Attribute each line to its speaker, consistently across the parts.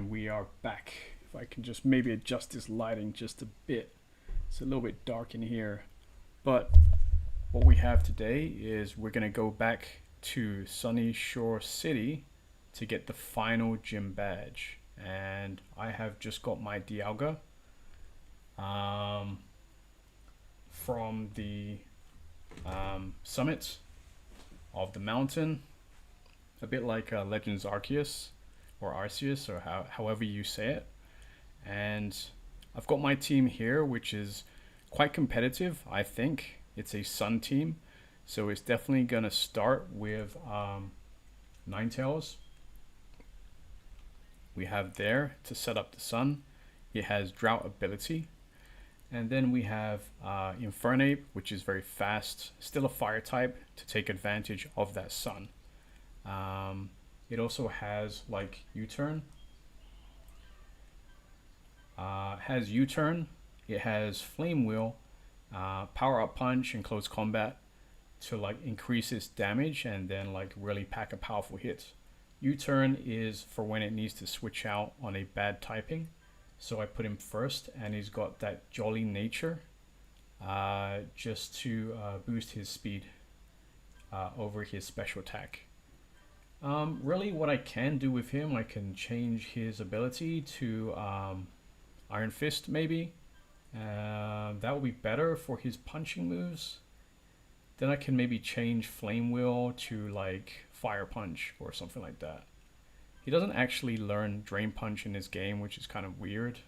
Speaker 1: And we are back. If I can just maybe adjust this lighting just a bit. It's a little bit dark in here. But what we have today is we're going to go back to Sunnyshore City to get the final gym badge. And I have just got my Dialga from the summit of the mountain. A bit like Legends Arceus or Arceus, or however you say it. And I've got my team here, which is quite competitive. I think it's a Sun team, so it's definitely gonna start with Ninetales. We have there to set up the Sun. It has Drought ability, and then we have Infernape, which is very fast, still a fire type, to take advantage of that Sun. It also has like U-turn. Has U-turn. It has Flame Wheel, Power Up Punch in close combat to like increase its damage and then like really pack a powerful hit. U-turn is for when it needs to switch out on a bad typing. So I put him first, and he's got that jolly nature just to boost his speed over his special attack. Really what I can do with him, I can change his ability to Iron Fist maybe. That would be better for his punching moves. Then I can maybe change Flame Wheel to like Fire Punch or something like that. He doesn't actually learn Drain Punch in this game, which is kind of weird.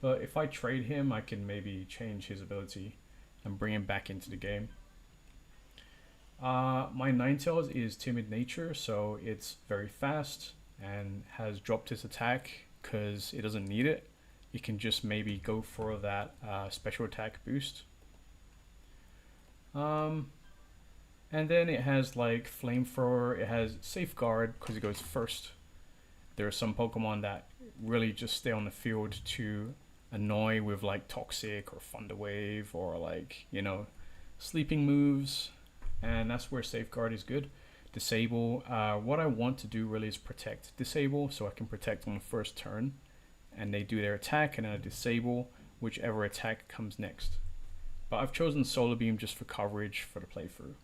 Speaker 1: But if I trade him, I can maybe change his ability and bring him back into the game. My Ninetales is Timid Nature, so it's very fast and has dropped its attack because it doesn't need it. You can just maybe go for that special attack boost. And then it has like Flamethrower, it has Safeguard because it goes first. There are some Pokemon that really just stay on the field to annoy with like Toxic or Thunder Wave or like, you know, sleeping moves. And that's where Safeguard is good. Disable, what I want to do really is protect Disable, so I can protect on the first turn and they do their attack, and then I disable whichever attack comes next. But I've chosen Solar Beam just for coverage for the playthrough.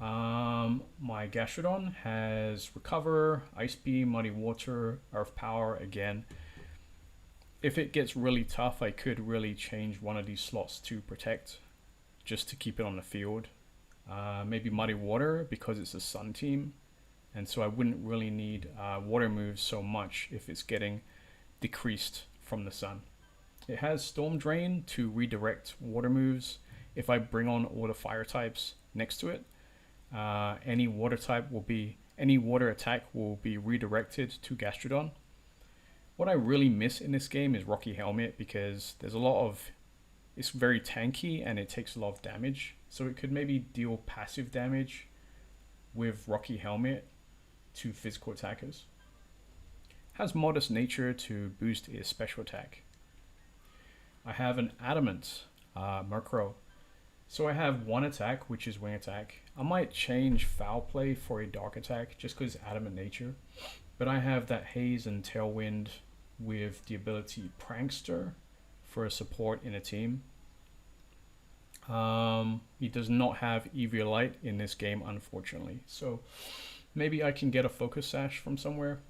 Speaker 1: My Gastrodon has Recover, Ice Beam, Muddy Water, Earth Power again. If it gets really tough, I could really change one of these slots to Protect, just to keep it on the field. Maybe Muddy Water because it's a Sun team, and so I wouldn't really need water moves so much if it's getting decreased from the Sun. It has Storm Drain to redirect water moves. If I bring on all the fire types next to it, any water attack will be redirected to Gastrodon. What I really miss in this game is Rocky Helmet, because there's a lot of, it's very tanky and it takes a lot of damage. So it could maybe deal passive damage with Rocky Helmet to physical attackers. Has Modest Nature to boost its special attack. I have an Adamant Murkrow. So I have one attack, which is Wing Attack. I might change Foul Play for a Dark Attack just because Adamant Nature. But I have that Haze and Tailwind with the ability Prankster for a support in a team. He does not have Eviolite in this game, unfortunately. So maybe I can get a Focus Sash from somewhere.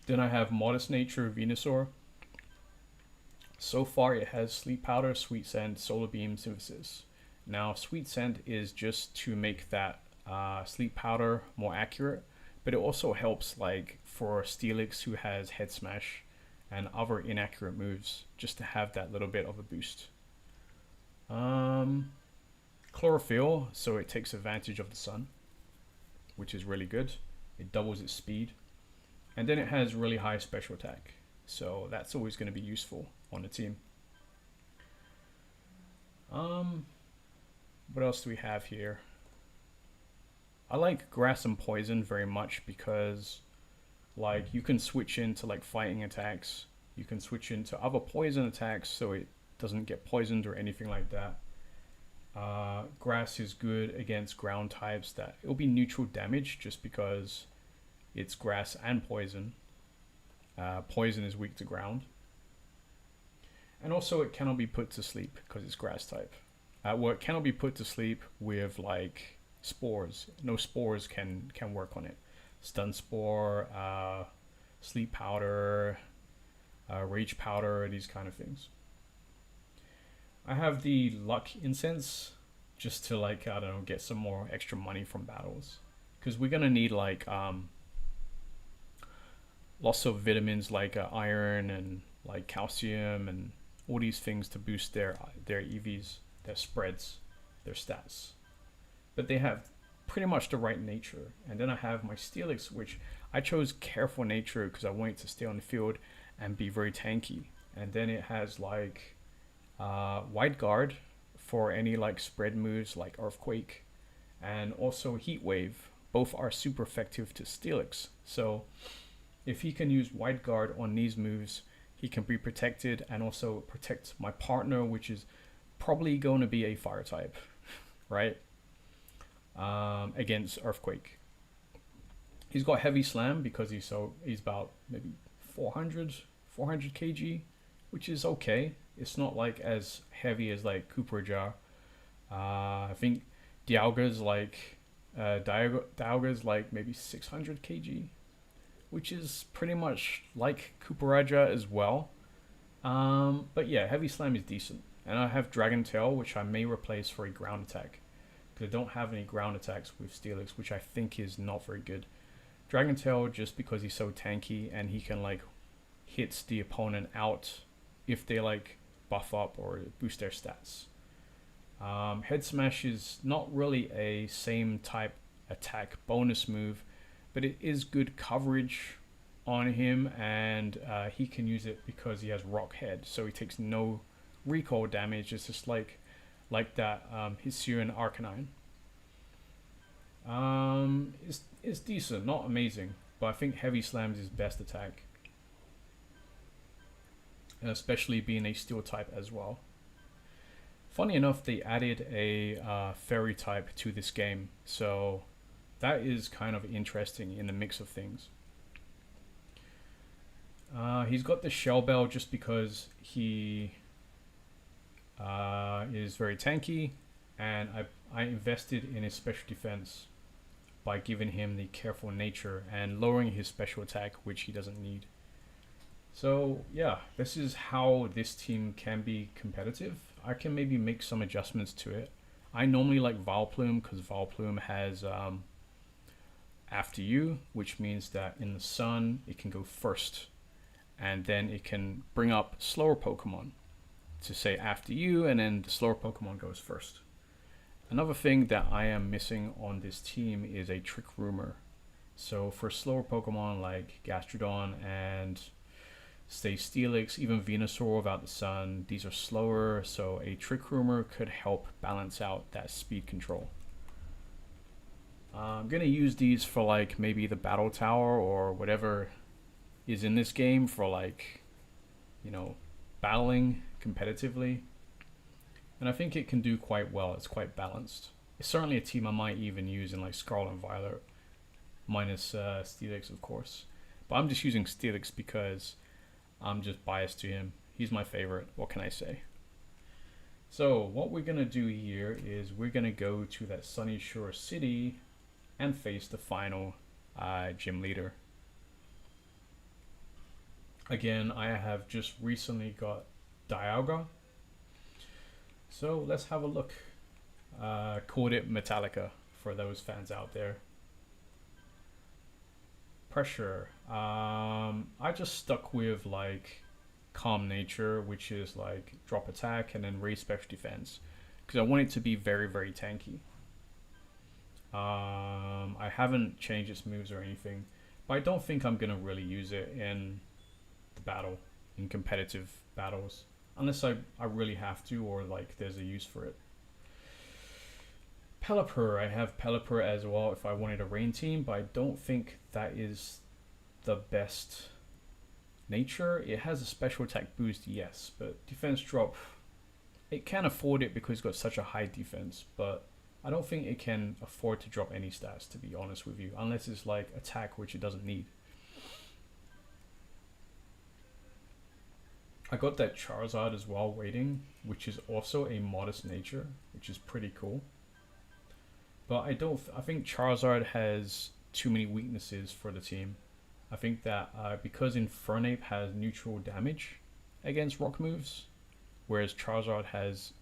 Speaker 1: Then I have Modest Nature Venusaur. So far it has Sleep Powder, Sweet Scent, Solar Beam, Synthesis. Now Sweet Scent is just to make that Sleep Powder more accurate, but it also helps like for Steelix, who has Head Smash and other inaccurate moves, just to have that little bit of a boost. Chlorophyll, so it takes advantage of the Sun, which is really good. It doubles its speed, and then it has really high special attack, so that's always going to be useful on the team. What else do we have here? I like Grass and Poison very much because like you can switch into like fighting attacks, you can switch into other poison attacks so it doesn't get poisoned or anything like that. Grass is good against ground types that it'll be neutral damage just because It's grass and poison. Poison is weak to ground. And also it cannot be put to sleep because it's grass type. Well, it cannot be put to sleep with like spores. No spores can work on it. Stun spore, sleep powder, rage powder, these kind of things. I have the luck incense just to like, I don't know, get some more extra money from battles. Because we're gonna need like lots of vitamins like iron and like calcium and all these things to boost their EVs, their spreads, their stats. But they have pretty much the right nature. And then I have my Steelix, which I chose careful nature because I wanted to stay on the field and be very tanky. And then it has like wide guard for any like spread moves like Earthquake and also Heat Wave. Both are super effective to Steelix. So if he can use wide guard on these moves, he can be protected and also protect my partner, which is probably going to be a fire type, right? Against Earthquake. He's got heavy slam because he's about maybe 400 kg, which is okay. It's not like as heavy as like Cooperjar. I think Dialga's like Dialga's like maybe 600 kg, which is pretty much like Cooperaja as well. But yeah, heavy slam is decent. And I have Dragon Tail, which I may replace for a ground attack. Because I don't have any ground attacks with Steelix, which I think is not very good. Dragon Tail just because he's so tanky and he can like hit the opponent out if they like buff up or boost their stats. Head Smash is not really a same type attack bonus move, but it is good coverage on him, and he can use it because he has Rock Head, so he takes no recoil damage. It's just like that Hisuian Arcanine. It's decent, not amazing, but I think Heavy Slam is his best attack, and especially being a Steel type as well. Funny enough, they added a Fairy type to this game, so that is kind of interesting in the mix of things. He's got the Shell Bell just because he is very tanky, and I invested in his special defense by giving him the Careful Nature and lowering his special attack, which he doesn't need. So yeah, this is how this team can be competitive. I can maybe make some adjustments to it. I normally like Vileplume because Vileplume has After You, which means that in the sun it can go first, and then it can bring up slower Pokemon to say After You, and then the slower Pokemon goes first. Another thing that I am missing on this team is a Trick Rumor. So for slower Pokemon like Gastrodon and say Steelix, even Venusaur without the sun, these are slower, so a Trick Rumor could help balance out that speed control. I'm gonna use these for like maybe the Battle Tower or whatever is in this game for like, you know, battling competitively. And I think it can do quite well. It's quite balanced. It's certainly a team I might even use in like Scarlet and Violet, minus Steelix of course. But I'm just using Steelix because I'm just biased to him. He's my favorite. What can I say? So what we're gonna do here is we're gonna go to that Sunnyshore city and face the final gym leader. Again, I have just recently got Dialga. So let's have a look. Called it Metallica for those fans out there. Pressure. I just stuck with like Calm Nature, which is like drop attack and then raise special defense, because I want it to be very, very tanky. I haven't changed its moves or anything, but I don't think I'm gonna really use it in the battle, in competitive battles, unless I really have to, or like there's a use for it. Pelipper, I have Pelipper as well if I wanted a rain team, but I don't think that is the best nature. It has a special attack boost, yes, but defense drop, it can afford it because it's got such a high defense, but I don't think it can afford to drop any stats, to be honest with you, unless it's like attack, which it doesn't need. I got that Charizard as well waiting, which is also a modest nature, which is pretty cool. But I think Charizard has too many weaknesses for the team. I think that because Infernape has neutral damage against rock moves, whereas Charizard has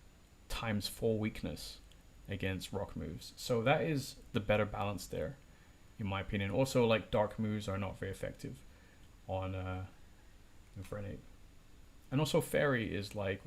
Speaker 1: ×4 weakness against rock moves. So that is the better balance there, in my opinion. Also, like, dark moves are not very effective on Infernape. And also Fairy is like